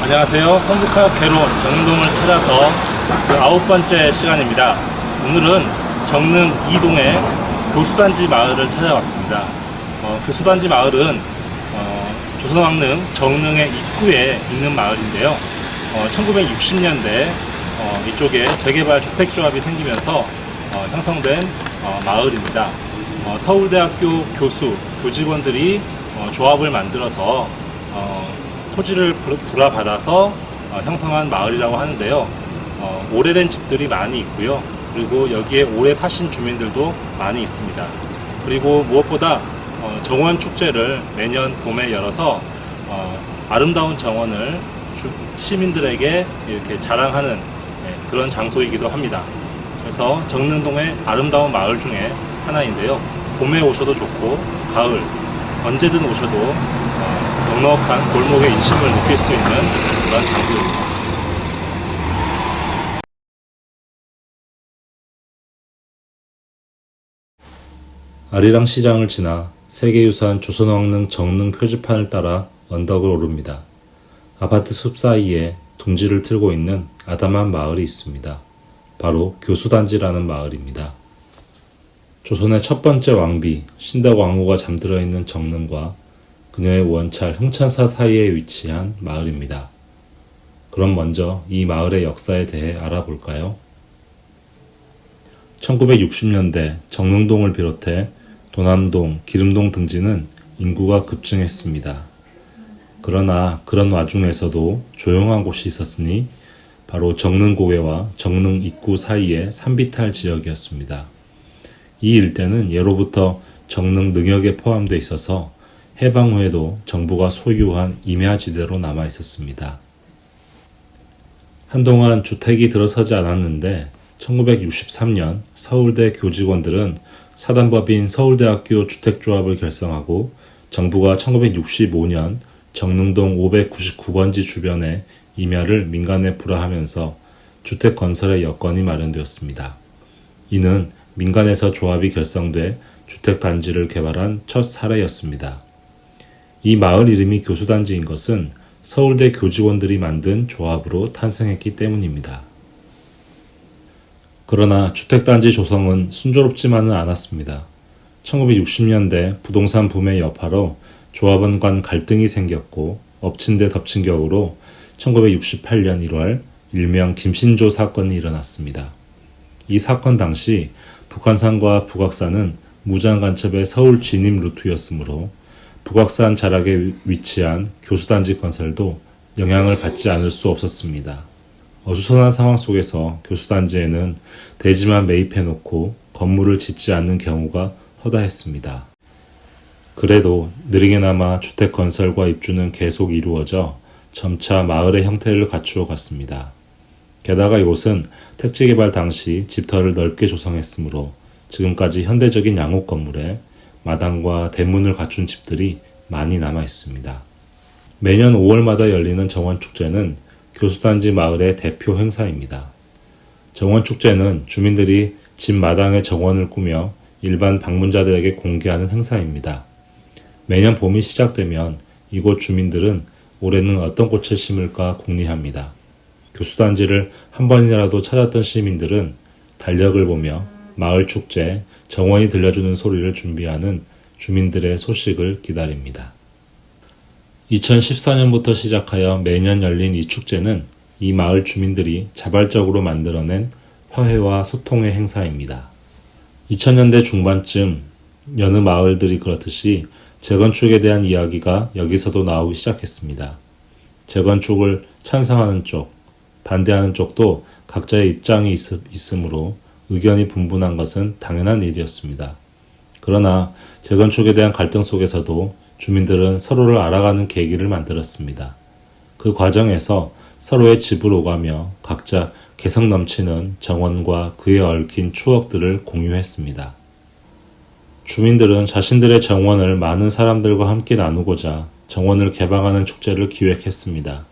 안녕하세요. 성북학 개론 정릉동을 찾아서 그 9번째 시간입니다. 오늘은 정릉 2동의 교수단지 마을을 찾아왔습니다. 교수단지 마을은 조선왕릉 정릉의 입구에 있는 마을인데요. 1960년대 이쪽에 재개발 주택조합이 생기면서 형성된 마을입니다. 서울대학교 교수, 교직원들이 조합을 만들어서 토지를 불화받아서 형성한 마을이라고 하는데요. 오래된 집들이 많이 있고요. 그리고 여기에 오래 사신 주민들도 많이 있습니다. 그리고 무엇보다 정원 축제를 매년 봄에 열어서 아름다운 정원을 시민들에게 이렇게 자랑하는 그런 장소이기도 합니다. 그래서 정릉동의 아름다운 마을 중에 하나인데요. 봄에 오셔도 좋고 가을 언제든 오셔도 넉넉한 골목의 인심을 느낄 수 있는 그런 장소입니다. 아리랑 시장을 지나 세계유산 조선왕릉 정릉 표지판을 따라 언덕을 오릅니다. 아파트 숲 사이에 둥지를 틀고 있는 아담한 마을이 있습니다. 바로 교수단지라는 마을입니다. 조선의 첫 번째 왕비 신덕 왕후가 잠들어 있는 정릉과 그녀의 원찰 흥천사 사이에 위치한 마을입니다. 그럼 먼저 이 마을의 역사에 대해 알아볼까요? 1960년대 정릉동을 비롯해 도남동, 기름동 등지는 인구가 급증했습니다. 그러나 그런 와중에서도 조용한 곳이 있었으니 바로 정릉고개와 정릉 입구 사이의 산비탈 지역이었습니다. 이 일대는 예로부터 정릉 능역에 포함되어 있어서 해방 후에도 정부가 소유한 임야지대로 남아 있었습니다. 한동안 주택이 들어서지 않았는데 1963년 서울대 교직원들은 사단법인 서울대학교 주택조합을 결성하고 정부가 1965년 정릉동 599번지 주변에 임야를 민간에 불화하면서 주택 건설의 여건이 마련되었습니다. 이는 민간에서 조합이 결성돼 주택단지를 개발한 첫 사례였습니다. 이 마을 이름이 교수단지인 것은 서울대 교직원들이 만든 조합으로 탄생했기 때문입니다. 그러나 주택단지 조성은 순조롭지만은 않았습니다. 1960년대 부동산 붐의 여파로 조합원 간 갈등이 생겼고 엎친 데 덮친 격으로 1968년 1월 일명 김신조 사건이 일어났습니다. 이 사건 당시 북한산과 북악산은 무장 간첩의 서울 진입 루트였으므로 북악산 자락에 위치한 교수단지 건설도 영향을 받지 않을 수 없었습니다. 어수선한 상황 속에서 교수단지에는 대지만 매입해놓고 건물을 짓지 않는 경우가 허다했습니다. 그래도 느리게나마 주택 건설과 입주는 계속 이루어져 점차 마을의 형태를 갖추어 갔습니다. 게다가 이곳은 택지개발 당시 집터를 넓게 조성했으므로 지금까지 현대적인 양옥 건물에 마당과 대문을 갖춘 집들이 많이 남아 있습니다. 매년 5월마다 열리는 정원축제는 교수단지 마을의 대표 행사입니다. 정원축제는 주민들이 집 마당에 정원을 꾸며 일반 방문자들에게 공개하는 행사입니다. 매년 봄이 시작되면 이곳 주민들은 올해는 어떤 꽃을 심을까 궁리합니다. 교수단지를 한 번이라도 찾았던 시민들은 달력을 보며 마을 축제, 정원이 들려주는 소리를 준비하는 주민들의 소식을 기다립니다. 2014년부터 시작하여 매년 열린 이 축제는 이 마을 주민들이 자발적으로 만들어낸 화해와 소통의 행사입니다. 2000년대 중반쯤 여느 마을들이 그렇듯이 재건축에 대한 이야기가 여기서도 나오기 시작했습니다. 재건축을 찬성하는 쪽, 반대하는 쪽도 각자의 입장이 있으므로 의견이 분분한 것은 당연한 일이었습니다. 그러나 재건축에 대한 갈등 속에서도 주민들은 서로를 알아가는 계기를 만들었습니다. 그 과정에서 서로의 집을 오가며 각자 개성 넘치는 정원과 그에 얽힌 추억들을 공유했습니다. 주민들은 자신들의 정원을 많은 사람들과 함께 나누고자 정원을 개방하는 축제를 기획했습니다.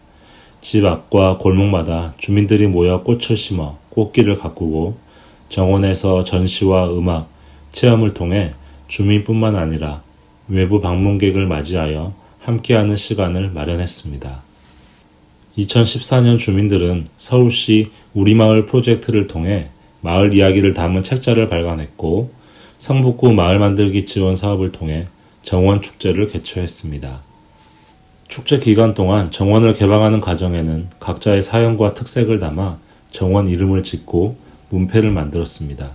집 앞과 골목마다 주민들이 모여 꽃을 심어 꽃길을 가꾸고 정원에서 전시와 음악, 체험을 통해 주민뿐만 아니라 외부 방문객을 맞이하여 함께하는 시간을 마련했습니다. 2014년 주민들은 서울시 우리마을 프로젝트를 통해 마을 이야기를 담은 책자를 발간했고 성북구 마을 만들기 지원 사업을 통해 정원 축제를 개최했습니다. 축제 기간 동안 정원을 개방하는 과정에는 각자의 사연과 특색을 담아 정원 이름을 짓고 문패를 만들었습니다.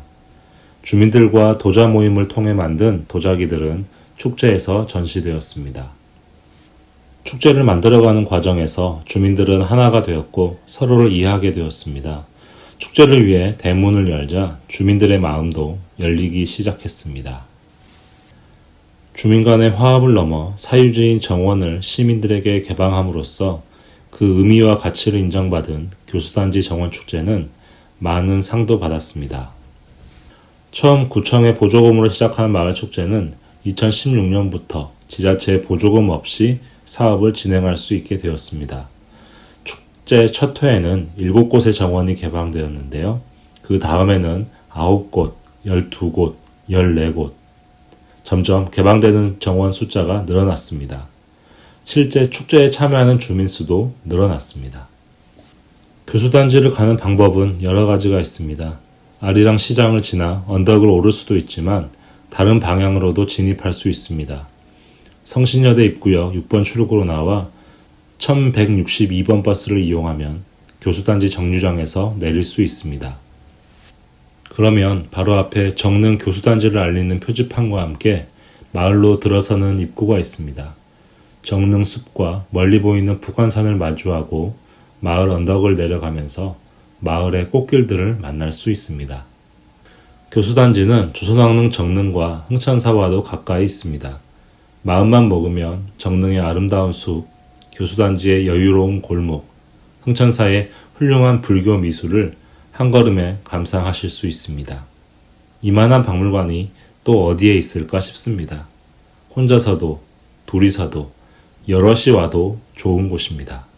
주민들과 도자 모임을 통해 만든 도자기들은 축제에서 전시되었습니다. 축제를 만들어가는 과정에서 주민들은 하나가 되었고 서로를 이해하게 되었습니다. 축제를 위해 대문을 열자 주민들의 마음도 열리기 시작했습니다. 주민 간의 화합을 넘어 사유지인 정원을 시민들에게 개방함으로써 그 의미와 가치를 인정받은 교수단지 정원축제는 많은 상도 받았습니다. 처음 구청의 보조금으로 시작한 마을축제는 2016년부터 지자체 보조금 없이 사업을 진행할 수 있게 되었습니다. 축제 첫 회에는 7곳의 정원이 개방되었는데요. 그 다음에는 9곳, 12곳, 14곳, 점점 개방되는 정원 숫자가 늘어났습니다. 실제 축제에 참여하는 주민 수도 늘어났습니다. 교수단지를 가는 방법은 여러 가지가 있습니다. 아리랑 시장을 지나 언덕을 오를 수도 있지만 다른 방향으로도 진입할 수 있습니다. 성신여대 입구역 6번 출구로 나와 1162번 버스를 이용하면 교수단지 정류장에서 내릴 수 있습니다. 그러면 바로 앞에 정릉 교수단지를 알리는 표지판과 함께 마을로 들어서는 입구가 있습니다. 정릉 숲과 멀리 보이는 북한산을 마주하고 마을 언덕을 내려가면서 마을의 꽃길들을 만날 수 있습니다. 교수단지는 조선왕릉 정릉과 흥천사와도 가까이 있습니다. 마음만 먹으면 정릉의 아름다운 숲, 교수단지의 여유로운 골목, 흥천사의 훌륭한 불교 미술을 한 걸음에 감상하실 수 있습니다. 이만한 박물관이 또 어디에 있을까 싶습니다. 혼자서도, 둘이서도, 여럿이 와도 좋은 곳입니다.